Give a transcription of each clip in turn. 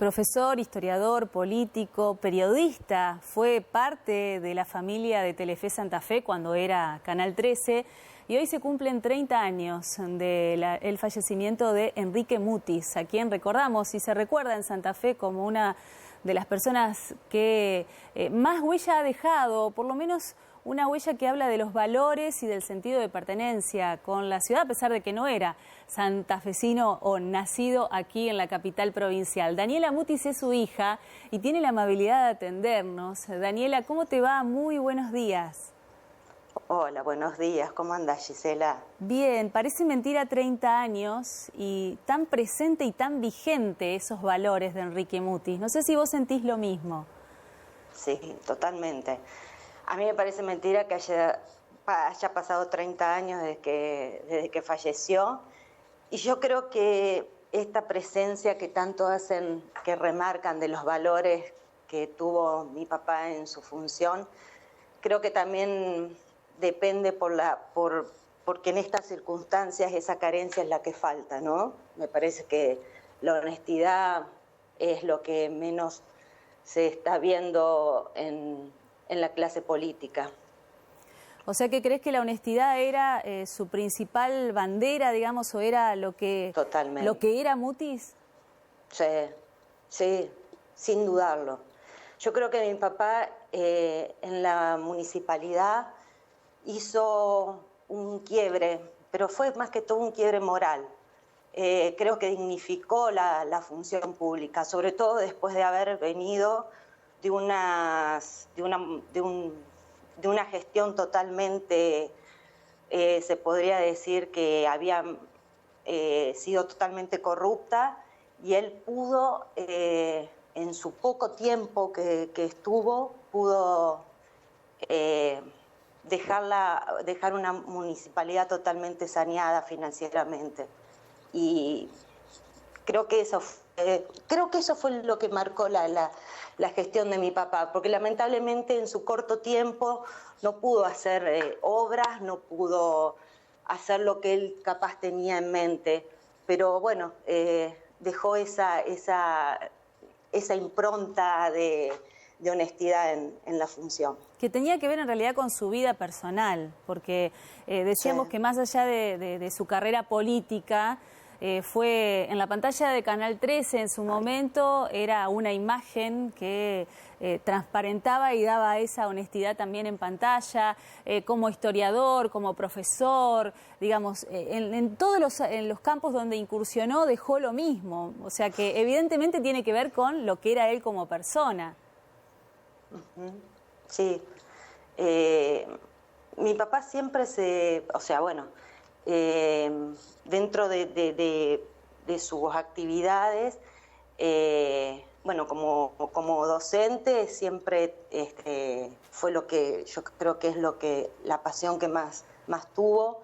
Profesor, historiador, político, periodista, fue parte de la familia de Telefe Santa Fe cuando era Canal 13 y hoy se cumplen 30 años del fallecimiento de Enrique Mutis, a quien recordamos y se recuerda en Santa Fe como una de las personas que más huella ha dejado, por lo menos una huella que habla de los valores y del sentido de pertenencia con la ciudad, a pesar de que no era santafesino o nacido aquí en la capital provincial. Daniela Mutis es su hija y tiene la amabilidad de atendernos. Daniela, ¿cómo te va? Muy buenos días. Hola, buenos días. ¿Cómo andas, Gisela? Bien, parece mentira 30 años y tan presente y tan vigente esos valores de Enrique Mutis. No sé si vos sentís lo mismo. Sí, totalmente. A mí me parece mentira que haya pasado 30 años desde que falleció. Y yo creo que esta presencia que tanto hacen, que remarcan de los valores que tuvo mi papá en su función, creo que también depende porque en estas circunstancias esa carencia es la que falta, ¿no? Me parece que la honestidad es lo que menos se está viendo en la clase política. O sea, ¿que crees que la honestidad era su principal bandera, digamos, o era lo que era Mutis? Sí, sin dudarlo. Yo creo que mi papá en la municipalidad hizo un quiebre, pero fue más que todo un quiebre moral. Creo que dignificó la función pública, sobre todo después de haber venido de una gestión totalmente, se podría decir que había sido totalmente corrupta, y él pudo, en su poco tiempo que estuvo, pudo dejar una municipalidad totalmente saneada financieramente. Y creo que eso fue lo que marcó la gestión de mi papá, porque lamentablemente en su corto tiempo no pudo hacer obras, no pudo hacer lo que él capaz tenía en mente, pero bueno, dejó esa impronta de honestidad en la función. Que tenía que ver en realidad con su vida personal, porque decíamos que más allá de su carrera política, fue en la pantalla de Canal 13 en su momento, era una imagen que transparentaba y daba esa honestidad también en pantalla, como historiador, como profesor, digamos, en todos los campos donde incursionó dejó lo mismo, o sea que evidentemente tiene que ver con lo que era él como persona. Sí, mi papá siempre dentro de sus actividades, bueno, como docente siempre fue lo que yo creo que es la pasión que más tuvo,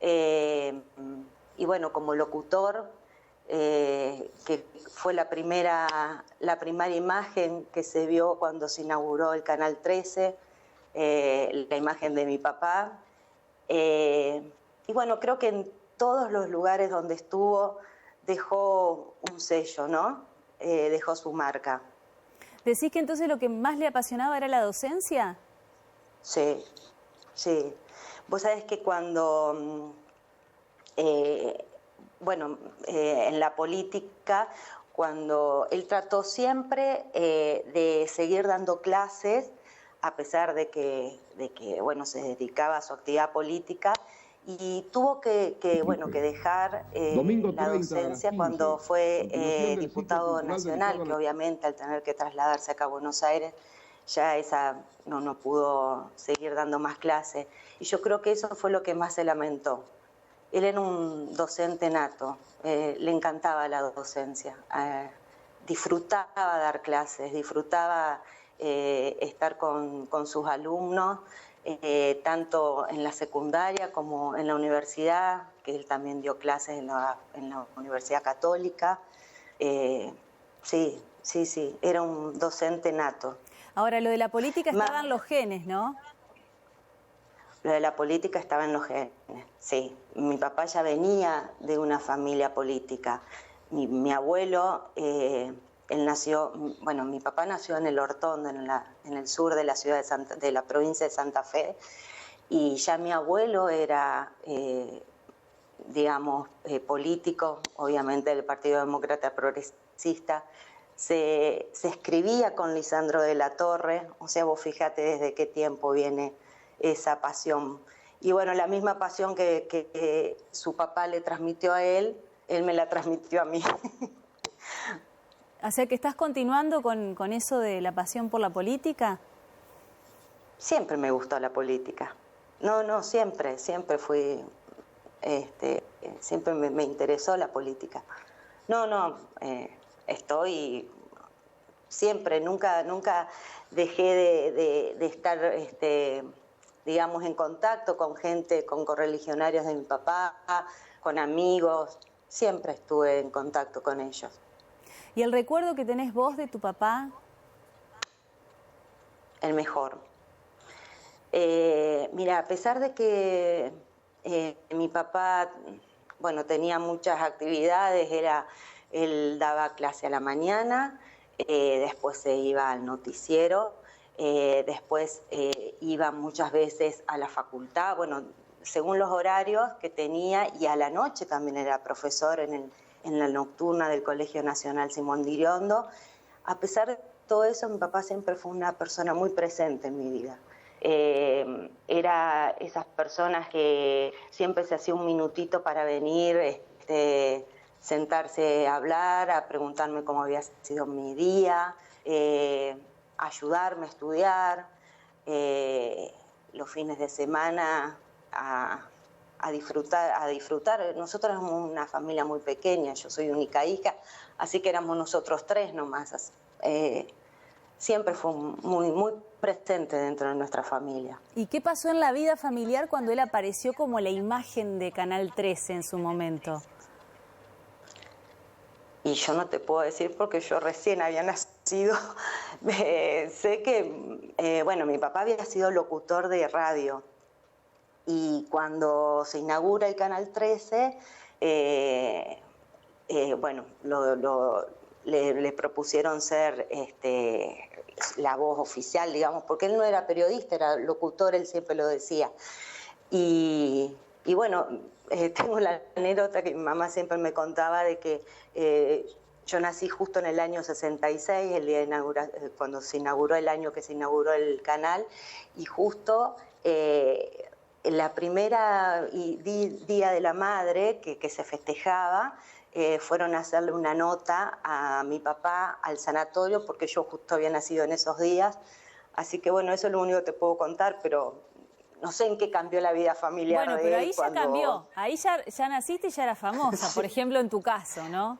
y bueno, como locutor, que fue la primera imagen que se vio cuando se inauguró el Canal 13, la imagen de mi papá. Y bueno, creo que en todos los lugares donde estuvo dejó un sello, ¿no? Dejó su marca. ¿Decís que entonces lo que más le apasionaba era la docencia? Sí. Vos sabés que cuando, en la política, cuando él trató siempre de seguir dando clases, a pesar de que se dedicaba a su actividad política, y tuvo que dejar la docencia cuando fue diputado nacional, que obviamente al tener que trasladarse acá a Buenos Aires ya no pudo seguir dando más clases. Y yo creo que eso fue lo que más se lamentó. Él era un docente nato, le encantaba la docencia, disfrutaba dar clases, disfrutaba estar con sus alumnos, tanto en la secundaria como en la universidad, que él también dio clases en la Universidad Católica. Sí, era un docente nato. Ahora, lo de la política estaba en los genes, ¿no? Lo de la política estaba en los genes, sí. Mi papá ya venía de una familia política. Mi abuelo él nació, bueno, mi papá nació en El Hortón, en el sur de la ciudad de la provincia de Santa Fe, y ya mi abuelo era, digamos, político, obviamente del Partido Demócrata Progresista. Se escribía con Lisandro de la Torre, o sea, vos fíjate desde qué tiempo viene esa pasión. Y bueno, la misma pasión que su papá le transmitió a él me la transmitió a mí. O sea, que estás continuando con eso de la pasión por la política. Siempre me gustó la política. No, siempre fui, siempre me interesó la política. Estoy siempre, nunca dejé de estar, digamos, en contacto con gente, con correligionarios de mi papá, con amigos. Siempre estuve en contacto con ellos. ¿Y el recuerdo que tenés vos de tu papá? El mejor. Mira, a pesar de que mi papá, bueno, tenía muchas actividades, él daba clase a la mañana, después se iba al noticiero, después iba muchas veces a la facultad, bueno, según los horarios que tenía, y a la noche también era profesor en la nocturna del Colegio Nacional Simón de Iriondo. A pesar de todo eso, mi papá siempre fue una persona muy presente en mi vida. Era esas personas que siempre se hacía un minutito para venir, sentarse a hablar, a preguntarme cómo había sido mi día, ayudarme a estudiar, los fines de semana a disfrutar. Nosotros éramos una familia muy pequeña, yo soy única hija, así que éramos nosotros tres nomás. Siempre fue muy presente dentro de nuestra familia. ¿Y qué pasó en la vida familiar cuando él apareció como la imagen de Canal 13 en su momento? Y yo no te puedo decir porque yo recién había nacido. Sé que, bueno, mi papá había sido locutor de radio. Y cuando se inaugura el Canal 13, bueno, le propusieron ser la voz oficial, digamos, porque él no era periodista, era locutor, él siempre lo decía. Y bueno, tengo la anécdota que mi mamá siempre me contaba de que yo nací justo en el año 66, el día de cuando se inauguró el año que se inauguró el canal, y justo la primera Día de la Madre que se festejaba, fueron a hacerle una nota a mi papá al sanatorio, porque yo justo había nacido en esos días. Así que bueno, eso es lo único que te puedo contar, pero no sé en qué cambió la vida familiar. Bueno, pero ahí ya cambió, ahí ya naciste y ya eras famosa, por ejemplo en tu caso, ¿no?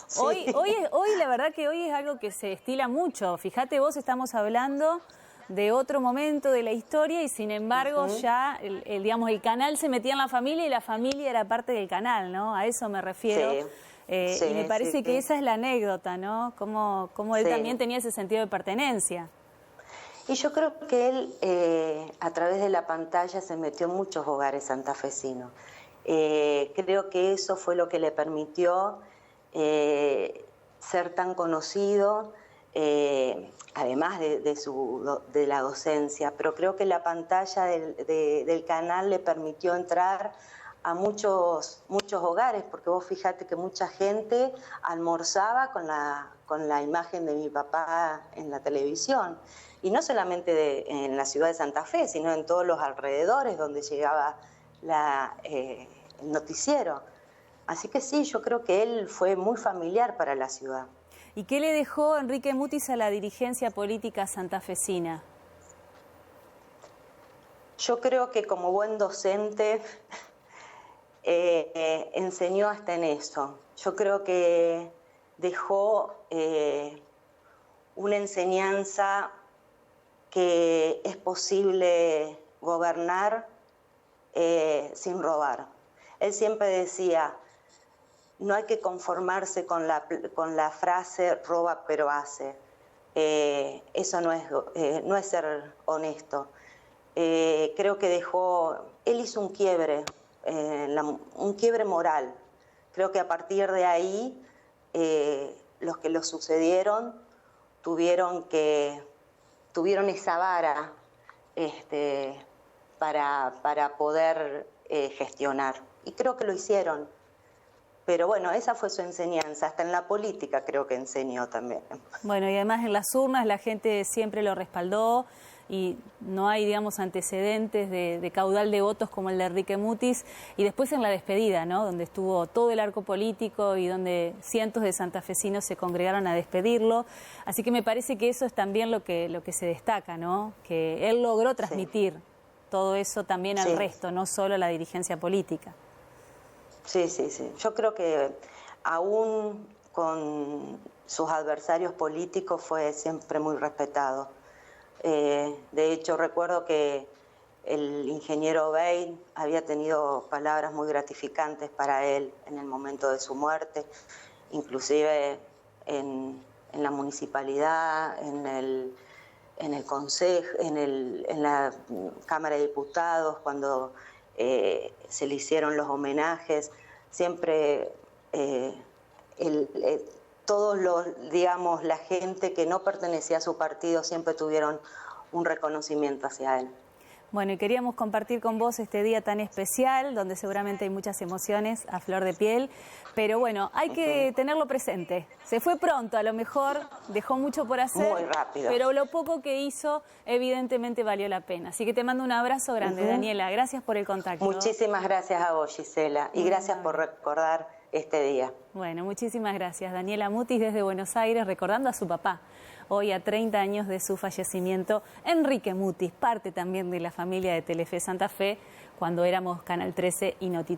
Sí. Hoy la verdad que hoy es algo que se estila mucho. Fíjate vos, estamos hablando de otro momento de la historia y sin embargo ya digamos, el canal se metía en la familia y la familia era parte del canal, ¿no? A eso me refiero. Sí. Y me parece que esa es la anécdota, ¿no? Cómo él también tenía ese sentido de pertenencia. Y yo creo que él, a través de la pantalla, se metió en muchos hogares santafesinos. Creo que eso fue lo que le permitió ser tan conocido, además de la docencia, pero creo que la pantalla del canal le permitió entrar a muchos hogares, porque vos fíjate que mucha gente almorzaba con la imagen de mi papá en la televisión, y no solamente en la ciudad de Santa Fe, sino en todos los alrededores donde llegaba el noticiero. Así que sí, yo creo que él fue muy familiar para la ciudad. ¿Y qué le dejó Enrique Mutis a la dirigencia política santafesina? Yo creo que como buen docente enseñó hasta en eso. Yo creo que dejó una enseñanza que es posible gobernar sin robar. Él siempre decía: no hay que conformarse con la frase roba pero hace. Eso no es ser honesto. Creo que él hizo un quiebre moral. Creo que a partir de ahí lo sucedieron tuvieron esa vara para poder gestionar. Y creo que lo hicieron. Pero bueno, esa fue su enseñanza. Hasta en la política creo que enseñó también. Bueno, y además en las urnas la gente siempre lo respaldó y no hay, digamos, antecedentes de caudal de votos como el de Enrique Mutis. Y después en la despedida, ¿no?, donde estuvo todo el arco político y donde cientos de santafesinos se congregaron a despedirlo. Así que me parece que eso es también lo que se destaca, ¿no?, que él logró transmitir todo eso también al resto, no solo a la dirigencia política. Sí. Yo creo que aún con sus adversarios políticos fue siempre muy respetado. De hecho, recuerdo que el ingeniero Bein había tenido palabras muy gratificantes para él en el momento de su muerte, inclusive en la municipalidad, en el consejo, en la Cámara de Diputados, cuando se le hicieron los homenajes, siempre digamos, la gente que no pertenecía a su partido siempre tuvieron un reconocimiento hacia él. Bueno, y queríamos compartir con vos este día tan especial, donde seguramente hay muchas emociones a flor de piel, pero bueno, hay que tenerlo presente. Se fue pronto, a lo mejor dejó mucho por hacer, muy rápido, pero lo poco que hizo evidentemente valió la pena. Así que te mando un abrazo grande, Daniela. Gracias por el contacto. Muchísimas gracias a vos, Gisela, y gracias por recordar este día. Bueno, muchísimas gracias. Daniela Mutis desde Buenos Aires, recordando a su papá. Hoy, a 30 años de su fallecimiento, Enrique Mutis, parte también de la familia de Telefe Santa Fe, cuando éramos Canal 13 y Noticias.